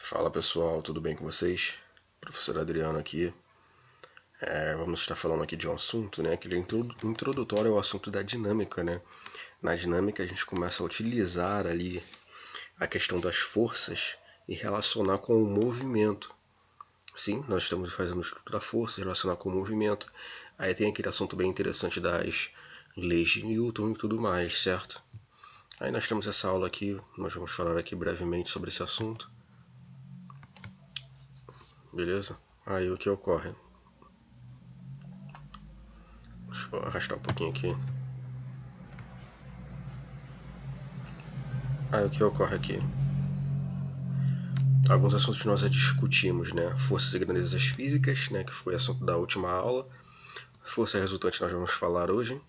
Fala pessoal, tudo bem com vocês? Professor Adriano aqui. Vamos estar falando aqui de um assunto, né? Que ele é introdutório ao assunto da dinâmica, né? Na dinâmica a gente começa a utilizar ali a questão das forças e relacionar com o movimento. Sim, nós estamos fazendo o estudo da força, relacionar com o movimento. Aí tem aquele assunto bem interessante das leis de Newton e tudo mais, certo? Aí nós temos essa aula aqui, nós vamos falar aqui brevemente sobre esse assunto. Beleza? Aí o que ocorre? Deixa eu arrastar um pouquinho aqui. Aí o que ocorre aqui? Alguns assuntos nós já discutimos, né? Forças e grandezas físicas, né? Que foi assunto da última aula. Força resultante nós vamos falar hoje.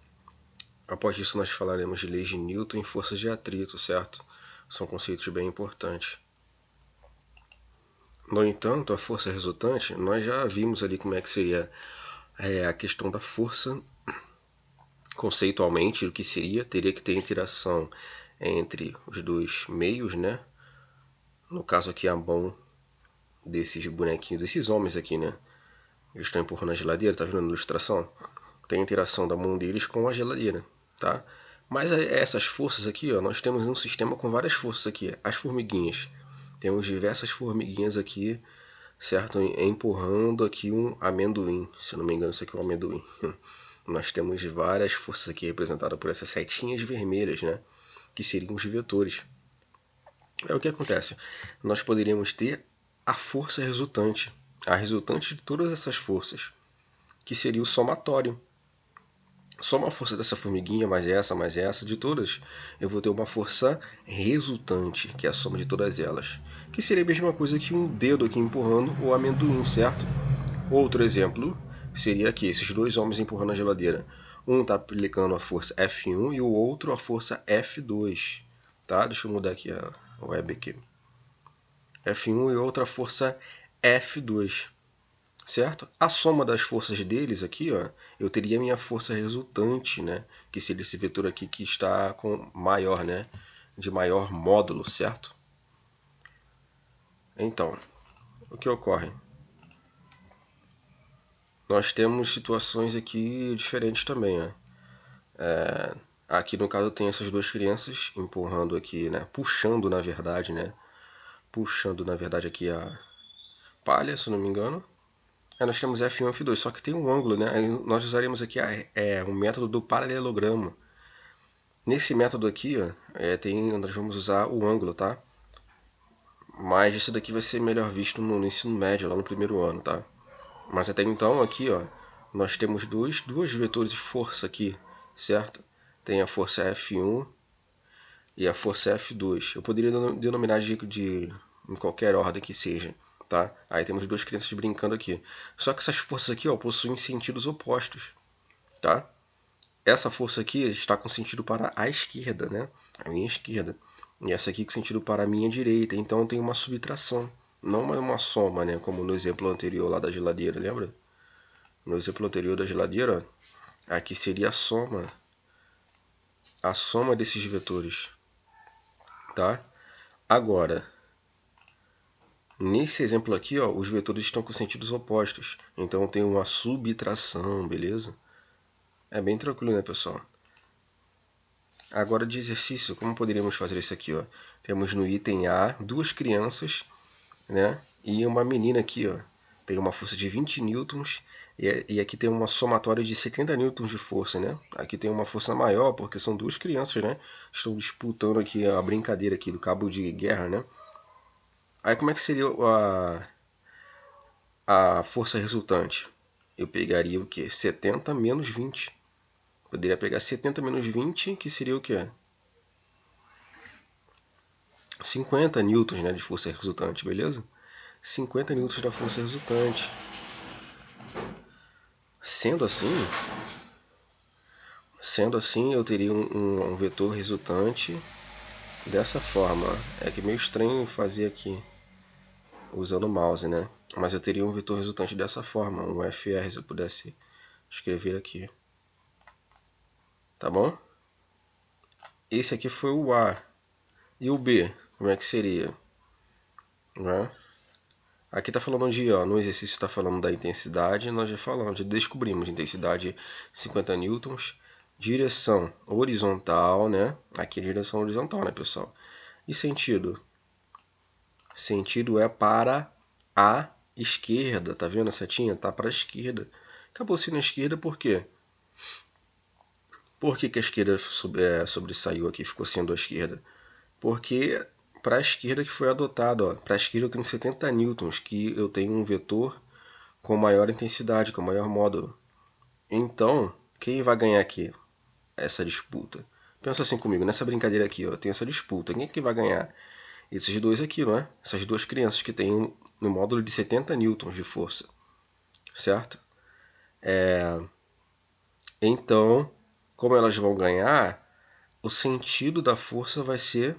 Após isso nós falaremos de leis de Newton e forças de atrito, certo? São conceitos bem importantes. No entanto, a força resultante, nós já vimos ali como é que seria a questão da força. Conceitualmente, o que seria? Teria que ter interação entre os dois meios, né? No caso aqui, a mão desses bonequinhos, desses homens aqui, né? Eles estão empurrando a geladeira, tá vendo na ilustração? Tem a interação da mão deles com a geladeira, tá? Mas essas forças aqui, ó, nós temos um sistema com várias forças aqui. As formiguinhas. Temos diversas formiguinhas aqui, certo? Empurrando aqui um amendoim. Se eu não me engano, isso aqui é um amendoim. Nós temos várias forças aqui representadas por essas setinhas vermelhas, né? Que seriam os vetores. É o que acontece. Nós poderíamos ter a força resultante. A resultante de todas essas forças. Que seria o somatório. Soma a força dessa formiguinha, mais essa, de todas, eu vou ter uma força resultante, que é a soma de todas elas. Que seria a mesma coisa que um dedo aqui empurrando o amendoim, certo? Outro exemplo seria aqui, esses dois homens empurrando a geladeira. Um está aplicando a força F1 e o outro a força F2. Tá? Deixa eu mudar aqui a web aqui. F1 e outra força F2. Certo? A soma das forças deles aqui, ó, eu teria a minha força resultante, né? Que seria esse vetor aqui que está com maior, né? De maior módulo, certo? Então, o que ocorre? Nós temos situações aqui diferentes também, ó. Aqui no caso tem essas duas crianças empurrando aqui, né? Puxando na verdade, né? Puxando na verdade aqui a palha, se não me engano. Nós temos F1 e F2, só que tem um ângulo, né? Nós usaremos aqui um método do paralelogramo. Nesse método aqui, ó, nós vamos usar o ângulo, tá? Mas isso daqui vai ser melhor visto no ensino médio, lá no primeiro ano, tá? Mas até então, aqui, ó, nós temos dois vetores de força aqui, certo? Tem a força F1 e a força F2. Eu poderia denominar em qualquer ordem que seja, tá? Aí temos duas crianças brincando aqui. Só que essas forças aqui, ó, possuem sentidos opostos, tá? Essa força aqui está com sentido para a esquerda, né? A minha esquerda. E essa aqui com sentido para a minha direita. Então tem uma subtração, não uma soma, né? Como no exemplo anterior lá da geladeira, lembra? No exemplo anterior da geladeira, aqui seria a soma desses vetores, tá? Agora, nesse exemplo aqui, ó, os vetores estão com sentidos opostos. Então tem uma subtração, beleza? É bem tranquilo, né, pessoal? Agora de exercício, como poderíamos fazer isso aqui? Ó? Temos no item A duas crianças, né? E uma menina aqui, ó. Tem uma força de 20 newtons e aqui tem uma somatória de 70 newtons de força, né? Aqui tem uma força maior porque são duas crianças, né? Estão disputando aqui a brincadeira aqui do cabo de guerra, né? Aí como é que seria a força resultante? Eu pegaria o que? 70 menos 20. Poderia pegar 70 menos 20, que seria o que? 50 newtons, né, de força resultante, beleza? 50 newtons da força resultante. Sendo assim, eu teria um vetor resultante dessa forma. É que é meio estranho fazer aqui usando o mouse, né? Mas eu teria um vetor resultante dessa forma, um FR, se eu pudesse escrever aqui. Tá bom? Esse aqui foi o A. E o B, como é que seria? Né? Aqui está falando de, ó, no exercício está falando da intensidade, nós já falamos, já descobrimos intensidade 50 newtons, direção horizontal, né? Aqui é direção horizontal, né, pessoal? E sentido? Sentido é para a esquerda, tá vendo a setinha? Tá para a esquerda. Acabou sendo a esquerda por quê? Por que a esquerda sobressaiu aqui, ficou sendo a esquerda? Porque para a esquerda que foi adotado, para a esquerda eu tenho 70 newtons, que eu tenho um vetor com maior intensidade, com maior módulo. Então, quem vai ganhar aqui essa disputa? Pensa assim comigo, nessa brincadeira aqui, ó, tem essa disputa. Quem é que vai ganhar? Esses dois aqui, não é? Essas duas crianças que têm um módulo de 70 newtons de força, certo? Então, como elas vão ganhar, o sentido da força vai ser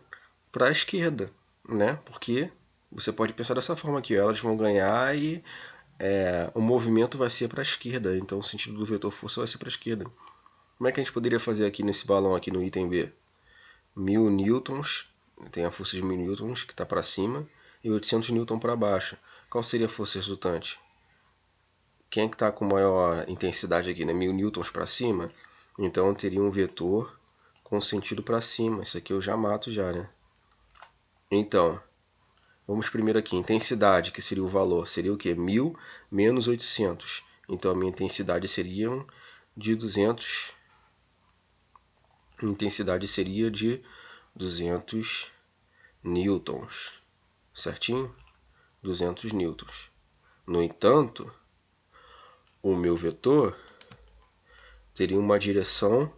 para a esquerda, né? Porque você pode pensar dessa forma aqui, elas vão ganhar e o movimento vai ser para a esquerda, então o sentido do vetor força vai ser para a esquerda. Como é que a gente poderia fazer aqui nesse balão aqui no item B? 1000 newtons, tem a força de 1000 newtons que está para cima e 800 newtons para baixo. Qual seria a força resultante? Quem é que está com maior intensidade aqui, né? 1000 newtons para cima? Então eu teria um vetor com sentido para cima. Isso aqui eu já mato já, né? Então, vamos primeiro aqui, intensidade, que seria o valor, seria o quê? 1000 menos 800. Então a minha intensidade seria de 200. Intensidade seria de 200 newtons, certinho? 200 newtons. No entanto, o meu vetor teria uma direção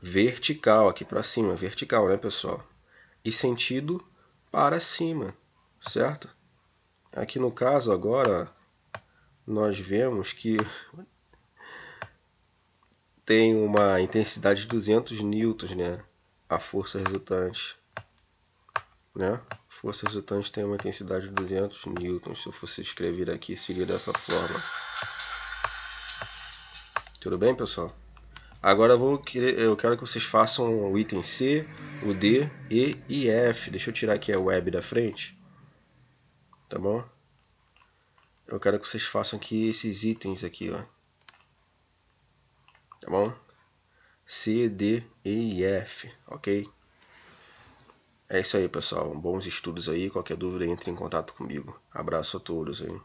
vertical aqui para cima, vertical, né, pessoal? E sentido para cima, certo? Aqui no caso agora nós vemos que tem uma intensidade de 200 newtons, né? A força resultante, né? Força resultante tem uma intensidade de 200 newtons. Se eu fosse escrever aqui, seria dessa forma. Tudo bem, pessoal? Agora eu quero que vocês façam o item C, o D, E e F. Deixa eu tirar aqui a web da frente. Tá bom? Eu quero que vocês façam aqui esses itens aqui, ó. Tá bom? C, D, E e F, ok? É isso aí, pessoal. Bons estudos aí. Qualquer dúvida, entre em contato comigo. Abraço a todos aí.